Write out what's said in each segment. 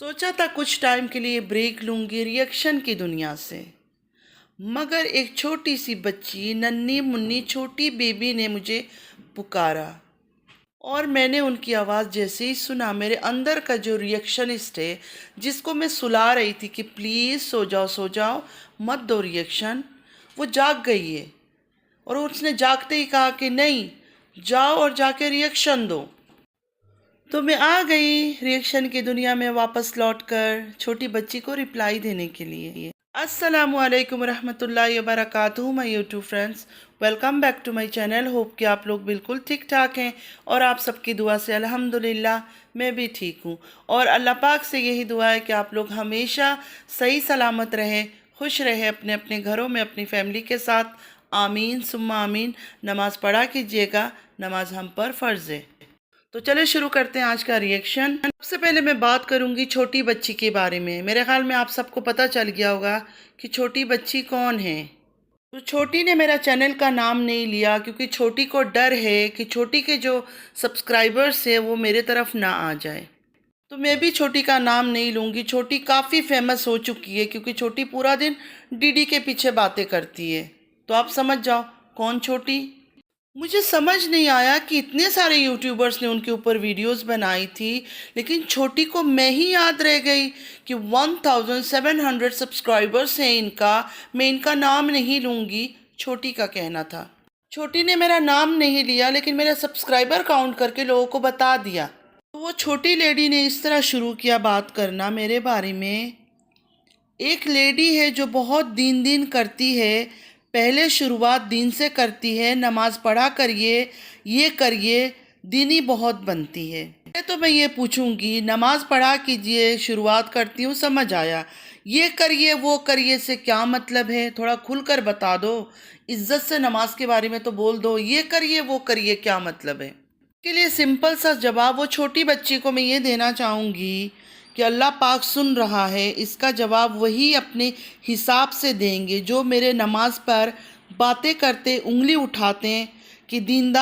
सोचा था कुछ टाइम के लिए ब्रेक लूंगी रिएक्शन की दुनिया से, मगर एक छोटी सी बच्ची, नन्ही मुन्नी छोटी बेबी ने मुझे पुकारा और मैंने उनकी आवाज़ जैसे ही सुना, मेरे अंदर का जो रिएक्शनिस्ट है, जिसको मैं सुला रही थी कि प्लीज़ सो जाओ, मत दो रिएक्शन, वो जाग गई है। और उसने जागते ही कहा कि नहीं, जाओ और जाके रिएक्शन दो। तो मैं आ गई रिएक्शन की दुनिया में वापस लौटकर छोटी बच्ची को रिप्लाई देने के लिए। अस्सलामुअलैकुम रहमतुल्लाहि व बरकातुहू my YouTube friends, welcome back to my channel. Hope कि आप लोग बिल्कुल ठीक ठाक हैं और आप सबकी दुआ से अल्हम्दुलिल्लाह मैं भी ठीक हूँ। और अल्लाह पाक से यही दुआ है कि आप लोग हमेशा सही सलामत रहें, खुश रहें अपने अपने घरों में अपनी फैमिली के साथ। आमीन सुम्मा आमीन। नमाज़ पढ़ा कीजिएगा, नमाज हम पर फ़र्ज़ है। तो चलिए शुरू करते हैं आज का रिएक्शन। सबसे पहले मैं बात करूंगी छोटी बच्ची के बारे में। मेरे ख्याल में आप सबको पता चल गया होगा कि छोटी बच्ची कौन है। तो छोटी ने मेरा चैनल का नाम नहीं लिया क्योंकि छोटी को डर है कि छोटी के जो सब्सक्राइबर्स है वो मेरे तरफ ना आ जाए। तो मैं भी छोटी का नाम नहीं लूँगी। छोटी काफ़ी फेमस हो चुकी है क्योंकि छोटी पूरा दिन डीडी के पीछे बातें करती है। तो आप समझ जाओ कौन छोटी। मुझे समझ नहीं आया कि इतने सारे यूट्यूबर्स ने उनके ऊपर वीडियोस बनाई थी, लेकिन छोटी को मैं ही याद रह गई कि 1700 सब्सक्राइबर्स हैं इनका। मैं इनका नाम नहीं लूँगी, छोटी का कहना था। छोटी ने मेरा नाम नहीं लिया लेकिन मेरा सब्सक्राइबर काउंट करके लोगों को बता दिया। तो वो छोटी लेडी ने इस तरह शुरू किया बात करना मेरे बारे में। एक लेडी है जो बहुत दीन दीन करती है, पहले शुरुआत दीन से करती है, नमाज पढ़ा करिए, ये करिए, दीनी बहुत बनती है। तो मैं ये पूछूंगी, नमाज पढ़ा कीजिए, शुरुआत करती हूँ, समझ आया, ये करिए वो करिए से क्या मतलब है? थोड़ा खुलकर बता दो। इज्जत से नमाज के बारे में तो बोल दो, ये करिए वो करिए क्या मतलब है? के लिए सिंपल सा जवाब वो छोटी बच्ची को मैं ये देना चाहूँगी कि अल्लाह पाक सुन रहा है। इसका जवाब वही अपने हिसाब से देंगे जो मेरे नमाज पर बातें करते उंगली उठाते हैं कि दीन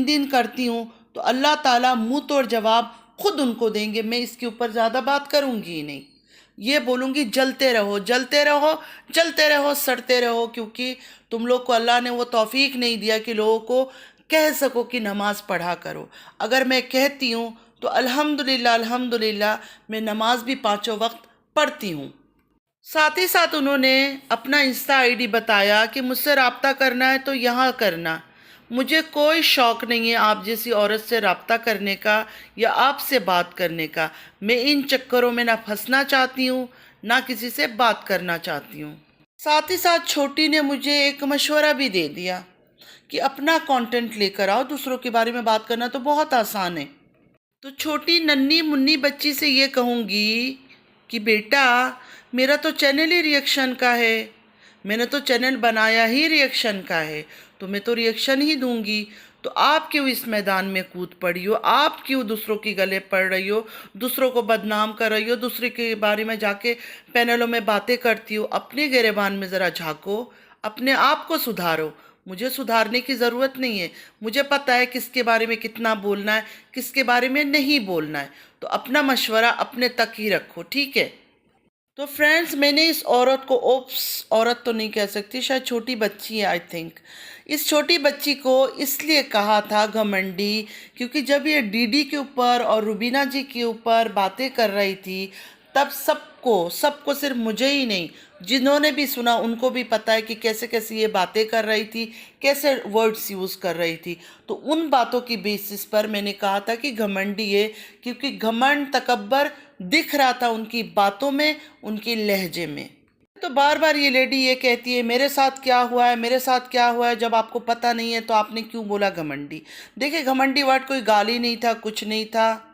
दीन करती हूँ। तो अल्लाह ताला मुंह तोड़ जवाब खुद उनको देंगे। मैं इसके ऊपर ज़्यादा बात करूँगी ही नहीं। ये बोलूँगी जलते रहो जलते रहो जलते रहो सड़ते रहो, क्योंकि तुम लोग को अल्लाह ने वो तौफीक नहीं दिया कि लोगों को कह सको कि नमाज पढ़ा करो। अगर मैं कहती हूँ तो अल्हम्दुलिल्लाह अल्हम्दुलिल्लाह मैं नमाज भी पाँचों वक्त पढ़ती हूँ। साथ ही साथ उन्होंने अपना इंस्टा आईडी बताया कि मुझसे रब्ता करना है तो यहाँ करना। मुझे कोई शौक़ नहीं है आप जैसी औरत से रब्ता करने का या आपसे बात करने का। मैं इन चक्करों में ना फंसना चाहती हूँ, ना किसी से बात करना चाहती हूँ। साथ ही साथ छोटी ने मुझे एक मशवरा भी दे दिया कि अपना कंटेंट लेकर आओ, दूसरों के बारे में बात करना तो बहुत आसान है। तो छोटी नन्ही मुन्नी बच्ची से ये कहूँगी कि बेटा, मेरा तो चैनल ही रिएक्शन का है, मैंने तो चैनल बनाया ही रिएक्शन का है, तो मैं तो रिएक्शन ही दूंगी। तो आप क्यों इस मैदान में कूद पड़ी हो? आप क्यों दूसरों की गले पड़ रही हो, दूसरों को बदनाम कर रही हो, दूसरे के बारे में जाके पैनलों में बातें करती हो? अपने गिरेबान में ज़रा झांको, अपने आप को सुधारो। मुझे सुधारने की ज़रूरत नहीं है। मुझे पता है किसके बारे में कितना बोलना है, किसके बारे में नहीं बोलना है। तो अपना मशवरा अपने तक ही रखो, ठीक है? तो फ्रेंड्स, मैंने इस औरत को, ओप्स, औरत तो नहीं कह सकती, शायद छोटी बच्ची है आई थिंक, इस छोटी बच्ची को इसलिए कहा था घमंडी क्योंकि जब ये डीडी के ऊपर और रुबीना जी के ऊपर बातें कर रही थी तब सबको सबको, सिर्फ मुझे ही नहीं, जिन्होंने भी सुना उनको भी पता है कि कैसे कैसे ये बातें कर रही थी, कैसे वर्ड्स यूज़ कर रही थी। तो उन बातों की बेसिस पर मैंने कहा था कि घमंडी है, क्योंकि घमंड तकब्बर दिख रहा था उनकी बातों में, उनकी लहजे में। तो बार बार ये लेडी ये कहती है मेरे साथ क्या हुआ है, मेरे साथ क्या हुआ है। जब आपको पता नहीं है तो आपने क्यों बोला घमंडी? देखिए, घमंडी वर्ड कोई गाली नहीं था, कुछ नहीं था,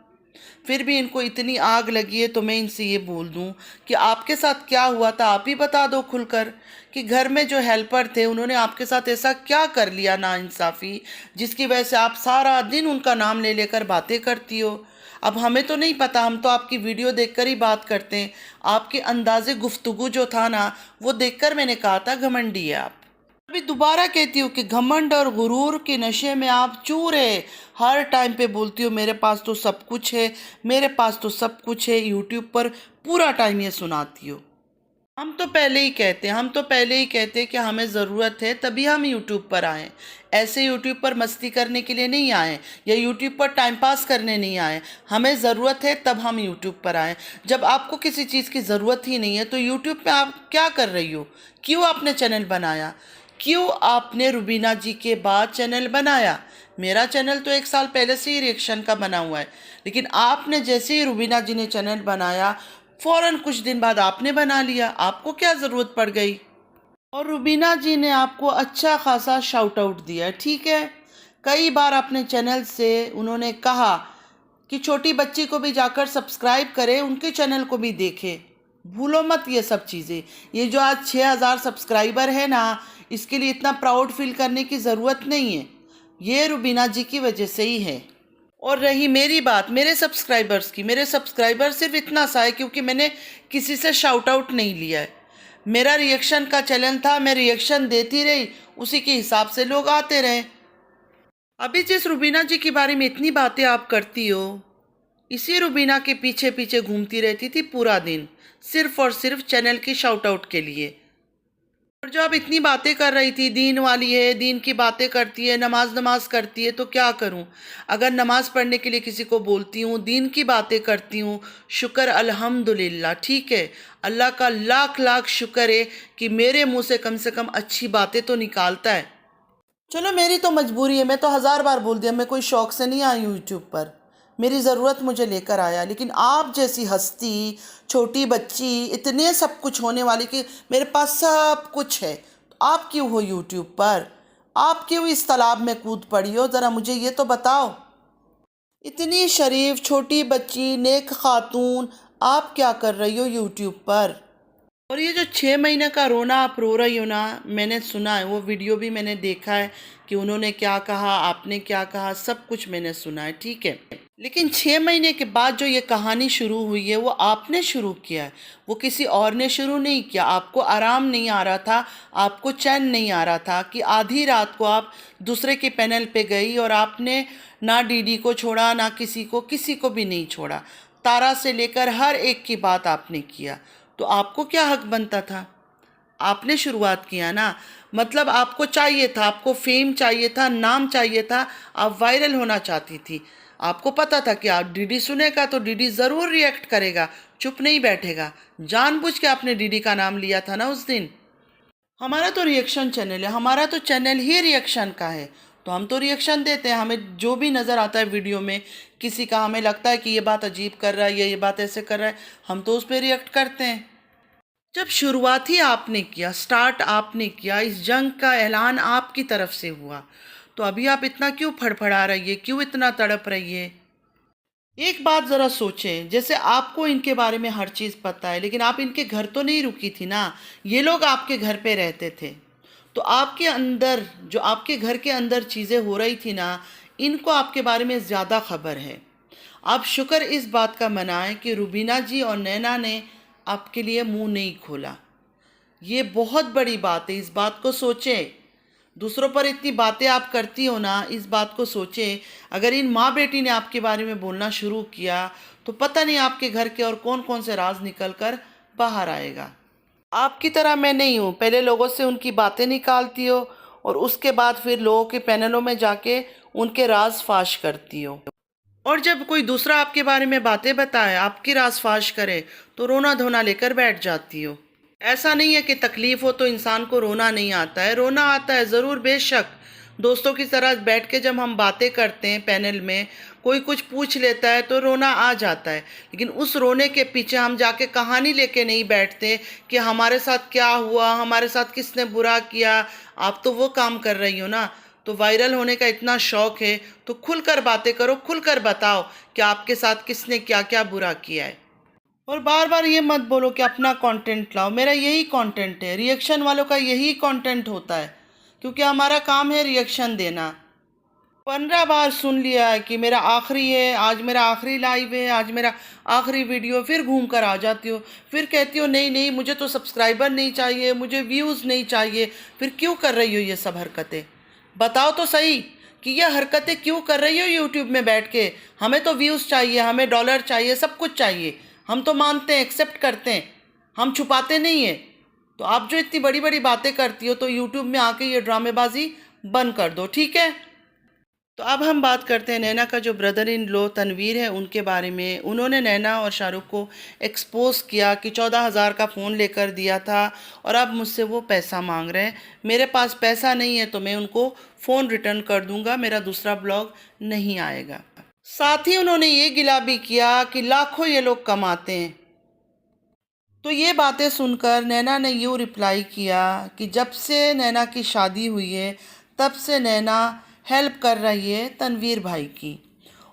फिर भी इनको इतनी आग लगी है। तो मैं इनसे ये बोल दूं कि आपके साथ क्या हुआ था आप ही बता दो खुलकर, कि घर में जो हेल्पर थे उन्होंने आपके साथ ऐसा क्या कर लिया नाइंसाफ़ी, जिसकी वजह से आप सारा दिन उनका नाम ले लेकर बातें करती हो। अब हमें तो नहीं पता, हम तो आपकी वीडियो देखकर ही बात करते हैं। आपके अंदाज़े गुफ्तगू जो था ना, वो देखकर मैंने कहा था घमंडी है आप। अभी दोबारा कहती हूँ कि घमंड और गुरूर के नशे में आप चूर है। हर टाइम पे बोलती हो मेरे पास तो सब कुछ है, मेरे पास तो सब कुछ है, यूट्यूब पर पूरा टाइम ये सुनाती हो। हम तो पहले ही कहते हैं कि हमें ज़रूरत है तभी हम यूट्यूब पर आए। ऐसे यूट्यूब पर मस्ती करने के लिए नहीं आए या यूट्यूब पर टाइम पास करने नहीं आए। हमें ज़रूरत है तब हम यूट्यूब पर आए। जब आपको किसी चीज़ की ज़रूरत ही नहीं है तो यूट्यूब पे आप क्या कर रही हो? क्यों आपने चैनल बनाया? क्यों आपने रुबीना जी के बाद चैनल बनाया? मेरा चैनल तो 1 साल पहले से ही रिएक्शन का बना हुआ है, लेकिन आपने जैसे ही रुबीना जी ने चैनल बनाया फौरन कुछ दिन बाद आपने बना लिया। आपको क्या ज़रूरत पड़ गई? और रुबीना जी ने आपको अच्छा खासा शाउट आउट दिया, ठीक है। कई बार अपने चैनल से उन्होंने कहा कि छोटी बच्ची को भी जाकर सब्सक्राइब करें, उनके चैनल को भी देखें। भूलो मत ये सब चीज़ें। ये जो आज 6,000 सब्सक्राइबर है ना, इसके लिए इतना प्राउड फील करने की ज़रूरत नहीं है। ये रुबीना जी की वजह से ही है। और रही मेरी बात मेरे सब्सक्राइबर्स की, मेरे सब्सक्राइबर सिर्फ इतना सा है क्योंकि मैंने किसी से शाउट आउट नहीं लिया है। मेरा रिएक्शन का चैनल था, मैं रिएक्शन देती रही, उसी के हिसाब से लोग आते रहे। अभी जिस रुबीना जी के बारे में इतनी बातें आप करती हो, इसी रुबीना के पीछे पीछे घूमती रहती थी पूरा दिन, सिर्फ और सिर्फ चैनल की शाउट आउट के लिए। और जो अब इतनी बातें कर रही थी, दीन वाली है, दीन की बातें करती है, नमाज नमाज करती है, तो क्या करूं? अगर नमाज पढ़ने के लिए किसी को बोलती हूँ, दीन की बातें करती हूँ, शुक्र अल्हम्दुलिल्लाह, ठीक है। अल्लाह का लाख लाख शुक्र है कि मेरे मुंह से कम अच्छी बातें तो निकालता है। चलो मेरी तो मजबूरी है, मैं तो 1,000 बार बोल दिया, मैं कोई शौक से नहीं आई हूँ यूट्यूब पर। मेरी ज़रूरत मुझे लेकर आया, लेकिन आप जैसी हस्ती, छोटी बच्ची, इतने सब कुछ होने वाली कि मेरे पास सब कुछ है, तो आप क्यों हो यूट्यूब पर? आप क्यों इस तालाब में कूद पड़ी हो? ज़रा मुझे ये तो बताओ। इतनी शरीफ छोटी बच्ची, नेक खातून, आप क्या कर रही हो यूट्यूब पर? और ये जो 6 महीने का रोना आप रो रही हो ना, मैंने सुना है, वो वीडियो भी मैंने देखा है कि उन्होंने क्या कहा, आपने क्या कहा, सब कुछ मैंने सुना है, ठीक है। लेकिन 6 महीने के बाद जो ये कहानी शुरू हुई है वो आपने शुरू किया है, वो किसी और ने शुरू नहीं किया। आपको आराम नहीं आ रहा था, आपको चैन नहीं आ रहा था कि आधी रात को आप दूसरे के पैनल पे गई और आपने ना डीडी को छोड़ा, ना किसी को भी नहीं छोड़ा। तारा से लेकर हर एक की बात आपने किया, तो आपको क्या हक बनता था? आपने शुरुआत किया ना, मतलब आपको चाहिए था, आपको फेम चाहिए था, नाम चाहिए था, आप वायरल होना चाहती थी। आपको पता था कि आप डीडी सुनेगा तो डीडी ज़रूर रिएक्ट करेगा, चुप नहीं बैठेगा। जानबूझ के आपने डीडी का नाम लिया था ना उस दिन। हमारा तो रिएक्शन चैनल है, हमारा तो चैनल ही रिएक्शन का है, तो हम तो रिएक्शन देते हैं। हमें जो भी नज़र आता है वीडियो में, किसी का हमें लगता है कि ये बात अजीब कर रहा है या ये बात ऐसे कर रहा है, हम तो उस पर रिएक्ट करते हैं। जब शुरुआत ही आपने किया, स्टार्ट आपने किया, इस जंग का ऐलान आपकी तरफ से हुआ, तो अभी आप इतना क्यों फड़फड़ा रही है, क्यों इतना तड़प रही है? एक बात ज़रा सोचें, जैसे आपको इनके बारे में हर चीज़ पता है, लेकिन आप इनके घर तो नहीं रुकी थी ना, ये लोग आपके घर पे रहते थे, तो आपके अंदर जो आपके घर के अंदर चीज़ें हो रही थी ना, इनको आपके बारे में ज़्यादा खबर है। आप शुक्र इस बात का मनाएं कि रुबीना जी और नैना ने आपके लिए मुंह नहीं खोला। ये बहुत बड़ी बात है, इस बात को सोचें। दूसरों पर इतनी बातें आप करती हो ना, इस बात को सोचें। अगर इन माँ बेटी ने आपके बारे में बोलना शुरू किया तो पता नहीं आपके घर के और कौन कौन से राज निकल कर बाहर आएगा। आपकी तरह मैं नहीं हूँ, पहले लोगों से उनकी बातें निकालती हो और उसके बाद फिर लोगों के पैनलों में जाके उनके राज फाश करती हो। और जब कोई दूसरा आपके बारे में बातें बताए, आपकी राज फाश करे, तो रोना धोना लेकर बैठ जाती हो। ऐसा नहीं है कि तकलीफ हो तो इंसान को रोना नहीं आता है, रोना आता है ज़रूर, बेशक। दोस्तों की तरह बैठ के जब हम बातें करते हैं पैनल में, कोई कुछ पूछ लेता है तो रोना आ जाता है, लेकिन उस रोने के पीछे हम जाके कहानी लेके नहीं बैठते कि हमारे साथ क्या हुआ, हमारे साथ किसने बुरा किया। आप तो वो काम कर रही हो ना। तो वायरल होने का इतना शौक है तो खुलकर बातें करो, खुलकर बताओ कि आपके साथ किसने क्या क्या बुरा किया है। और बार बार ये मत बोलो कि अपना कंटेंट लाओ, मेरा यही कंटेंट है, रिएक्शन वालों का यही कंटेंट होता है, क्योंकि हमारा काम है रिएक्शन देना। 15 बार सुन लिया है कि मेरा आखिरी है, आज मेरा आखिरी लाइव है, आज मेरा आखिरी वीडियो। फिर घूम कर आ जाती हो, फिर कहती हो नहीं नहीं मुझे तो सब्सक्राइबर नहीं चाहिए, मुझे व्यूज़ नहीं चाहिए। फिर क्यों कर रही हो ये सब हरकतें? बताओ तो सही कि ये हरकतें क्यों कर रही हो यूट्यूब में बैठ के? हमें तो व्यूज़ चाहिए, हमें डॉलर चाहिए, सब कुछ चाहिए। हम तो मानते हैं, एक्सेप्ट करते हैं, हम छुपाते नहीं हैं। तो आप जो इतनी बड़ी बड़ी बातें करती हो, तो यूट्यूब में आके ये ड्रामेबाजी बंद कर दो, ठीक है? तो अब हम बात करते हैं नैना का जो ब्रदर इन लॉ तनवीर है उनके बारे में। उन्होंने नैना और शाहरुख को एक्सपोज किया कि 14,000 का फ़ोन लेकर दिया था और अब मुझसे वो पैसा मांग रहे हैं। मेरे पास पैसा नहीं है तो मैं उनको फ़ोन रिटर्न कर दूंगा, मेरा दूसरा ब्लॉग नहीं आएगा। साथ ही उन्होंने ये गिला भी किया कि लाखों ये लोग कमाते हैं। तो ये बातें सुनकर नैना ने यूँ रिप्लाई किया कि जब से नैना की शादी हुई है तब से नैना हेल्प कर रही है तनवीर भाई की।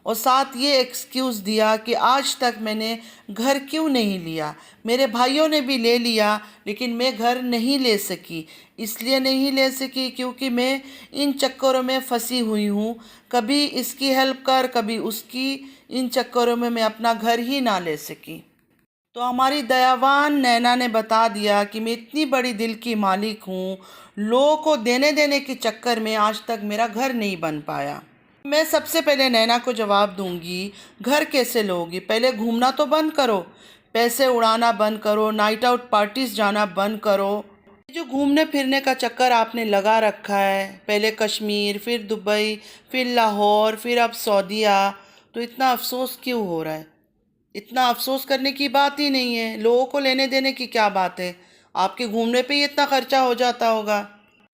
और साथ ये एक्सक्यूज़ दिया कि आज तक मैंने घर क्यों नहीं लिया, मेरे भाइयों ने भी ले लिया लेकिन मैं घर नहीं ले सकी। इसलिए नहीं ले सकी क्योंकि मैं इन चक्करों में फंसी हुई हूँ, कभी इसकी हेल्प कर कभी उसकी, इन चक्करों में मैं अपना घर ही ना ले सकी। तो हमारी दयावान नैना ने बता दिया कि मैं इतनी बड़ी दिल की मालिक हूँ, लोगों को देने देने के चक्कर में आज तक मेरा घर नहीं बन पाया। मैं सबसे पहले नैना को जवाब दूंगी, घर कैसे लोगी? पहले घूमना तो बंद करो, पैसे उड़ाना बंद करो, नाइट आउट पार्टीज जाना बंद करो। जो घूमने फिरने का चक्कर आपने लगा रखा है, पहले कश्मीर, फिर दुबई, फिर लाहौर, फिर अब सऊदीया, तो इतना अफसोस क्यों हो रहा है? इतना अफसोस करने की बात ही नहीं है, लोगों को लेने देने की क्या बात है? आपके घूमने पे ही इतना खर्चा हो जाता होगा।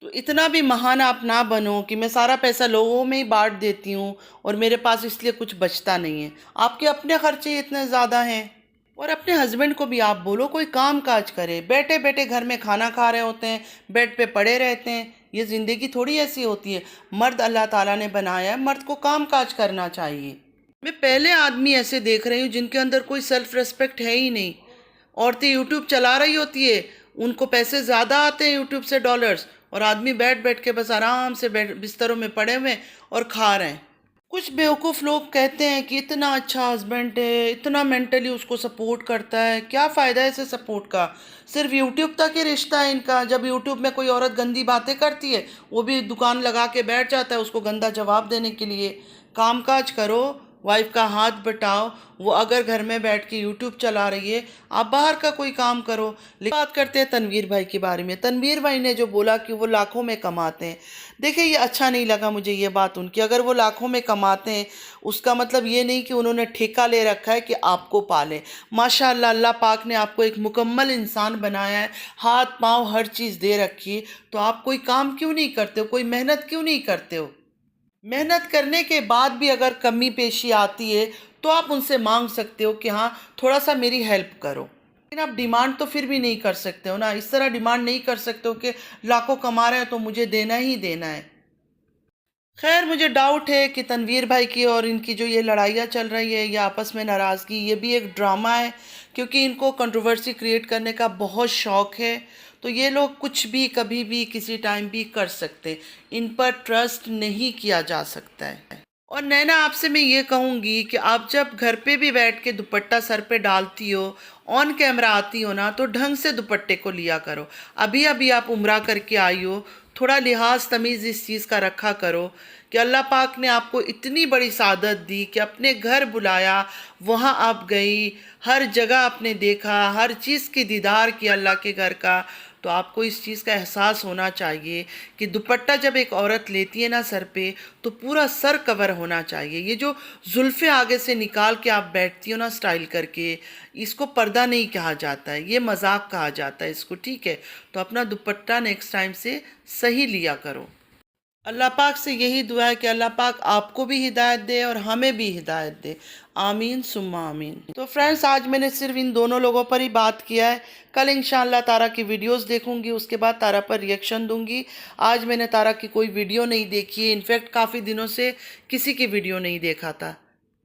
तो इतना भी महान आप ना बनो कि मैं सारा पैसा लोगों में ही बांट देती हूँ और मेरे पास इसलिए कुछ बचता नहीं है। आपके अपने खर्चे इतने ज़्यादा हैं। और अपने हस्बैंड को भी आप बोलो कोई काम काज करे। बैठे बैठे घर में खाना खा रहे होते हैं, बेड पे पड़े रहते हैं। ये ज़िंदगी थोड़ी ऐसी होती है। मर्द अल्लाह ताला ने बनाया है, मर्द को काम काज करना चाहिए। मैं पहले आदमी ऐसे देख रही हूँ जिनके अंदर कोई सेल्फ रेस्पेक्ट है ही नहीं। औरतें यूट्यूब चला रही होती है, उनको पैसे ज़्यादा आते हैं यूट्यूब से, डॉलर्स, और आदमी बैठ बैठ के बस आराम से बैठ बिस्तरों में पड़े हुए और खा रहे हैं। कुछ बेवकूफ़ लोग कहते हैं कि इतना अच्छा हस्बैंड है, इतना मेंटली उसको सपोर्ट करता है। क्या फ़ायदा है इसे सपोर्ट का? सिर्फ यूट्यूब तक ही रिश्ता है इनका। जब यूट्यूब में कोई औरत गंदी बातें करती है, वो भी दुकान लगा के बैठ जाता है उसको गंदा जवाब देने के लिए। काम काज करो, वाइफ का हाथ बटाओ। वो अगर घर में बैठ के यूट्यूब चला रही है, आप बाहर का कोई काम करो। लेकिन बात करते हैं तनवीर भाई के बारे में। तनवीर भाई ने जो बोला कि वो लाखों में कमाते हैं, देखिए ये अच्छा नहीं लगा मुझे ये बात उनकी। अगर वो लाखों में कमाते हैं उसका मतलब ये नहीं कि उन्होंने ठेका ले रखा है कि आपको पालें। माशाअल्लाह, अल्लाह पाक ने आपको एक मुकम्मल इंसान बनाया है, हाथ पाँव हर चीज़ दे रखी है। तो आप कोई काम क्यों नहीं करते हो, कोई मेहनत क्यों नहीं करते हो? मेहनत करने के बाद भी अगर कमी पेशी आती है तो आप उनसे मांग सकते हो कि हाँ थोड़ा सा मेरी हेल्प करो। लेकिन आप डिमांड तो फिर भी नहीं कर सकते हो ना। इस तरह डिमांड नहीं कर सकते हो कि लाखों कमा रहे हैं तो मुझे देना ही देना है। खैर, मुझे डाउट है कि तनवीर भाई की और इनकी जो ये लड़ाइयाँ चल रही है या आपस में नाराज़गी, ये भी एक ड्रामा है, क्योंकि इनको कंट्रोवर्सी क्रिएट करने का बहुत शौक है। तो ये लोग कुछ भी कभी भी किसी टाइम भी कर सकते हैं। इन पर ट्रस्ट नहीं किया जा सकता है। और नैना, आपसे मैं ये कहूँगी कि आप जब घर पे भी बैठ के दुपट्टा सर पे डालती हो, ऑन कैमरा आती हो ना, तो ढंग से दुपट्टे को लिया करो। अभी अभी आप उम्रा करके आई हो, थोड़ा लिहाज तमीज़ इस चीज़ का रखा करो कि अल्लाह पाक ने आपको इतनी बड़ी सादत दी कि अपने घर बुलाया, वहाँ आप गई, हर जगह आपने देखा, हर चीज़ की दीदार की अल्लाह के घर का। तो आपको इस चीज़ का एहसास होना चाहिए कि दुपट्टा जब एक औरत लेती है ना सर पे, तो पूरा सर कवर होना चाहिए। ये जो जुल्फ़े आगे से निकाल के आप बैठती हो ना स्टाइल करके, इसको पर्दा नहीं कहा जाता है, ये मजाक कहा जाता है इसको, ठीक है? तो अपना दुपट्टा नेक्स्ट टाइम से सही लिया करो। अल्लाह पाक से यही दुआ है कि अल्लाह पाक आपको भी हिदायत दे और हमें भी हिदायत दे। आमीन सुम्मा आमीन। तो फ्रेंड्स, आज मैंने सिर्फ इन दोनों लोगों पर ही बात किया है। कल इंशाअल्लाह तारा की वीडियोस देखूंगी, उसके बाद तारा पर रिएक्शन दूंगी। आज मैंने तारा की कोई वीडियो नहीं देखी है। इनफैक्ट काफ़ी दिनों से किसी की वीडियो नहीं देखा था।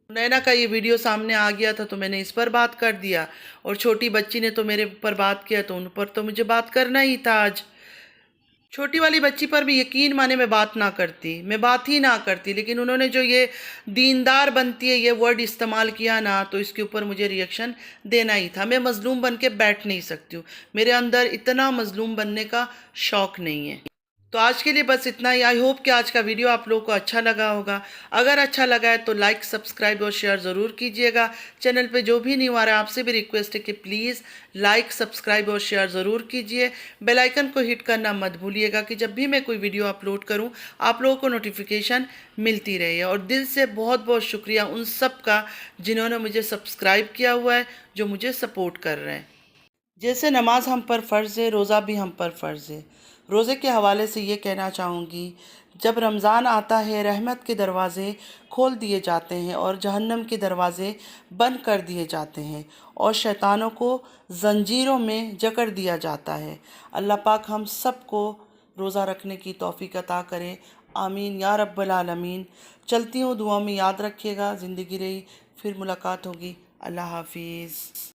नैना का ये वीडियो सामने आ गया था तो मैंने इस पर बात कर दिया, और छोटी बच्ची ने तो मेरे ऊपर बात किया तो उन पर तो मुझे बात करना ही था आज। छोटी वाली बच्ची पर भी यकीन माने मैं बात ना करती, मैं बात ही ना करती, लेकिन उन्होंने जो ये दीनदार बनती है ये वर्ड इस्तेमाल किया ना, तो इसके ऊपर मुझे रिएक्शन देना ही था। मैं मज़लूम बन के बैठ नहीं सकती हूँ, मेरे अंदर इतना मज़लूम बनने का शौक़ नहीं है। तो आज के लिए बस इतना ही। आई होप कि आज का वीडियो आप लोगों को अच्छा लगा होगा। अगर अच्छा लगा है तो लाइक, सब्सक्राइब और शेयर ज़रूर कीजिएगा। चैनल पे जो भी न्यू आ रहा है आपसे भी रिक्वेस्ट है कि प्लीज़ लाइक, सब्सक्राइब और शेयर ज़रूर कीजिए। बेल आइकन को हिट करना मत भूलिएगा कि जब भी मैं कोई वीडियो अपलोड करूँ आप लोगों को नोटिफिकेशन मिलती रही है। और दिल से बहुत बहुत शुक्रिया उन सब का जिन्होंने मुझे सब्सक्राइब किया हुआ है, जो मुझे सपोर्ट कर रहे हैं। जैसे नमाज हम पर फ़र्ज़ है, रोज़ा भी हम पर फ़र्ज़ है। रोज़े के हवाले से ये कहना चाहूँगी, जब रमज़ान आता है रहमत के दरवाज़े खोल दिए जाते हैं और जहन्नम के दरवाज़े बंद कर दिए जाते हैं और शैतानों को ज़ंजीरों में जकड़ दिया जाता है। अल्लाह पाक हम सब को रोज़ा रखने की तौफ़ीक अता करे। आमीन या रब्बल आलमीन। चलती हूँ, दुआ में याद रखिएगा। ज़िंदगी रही फिर मुलाकात होगी। अल्लाह हाफिज़।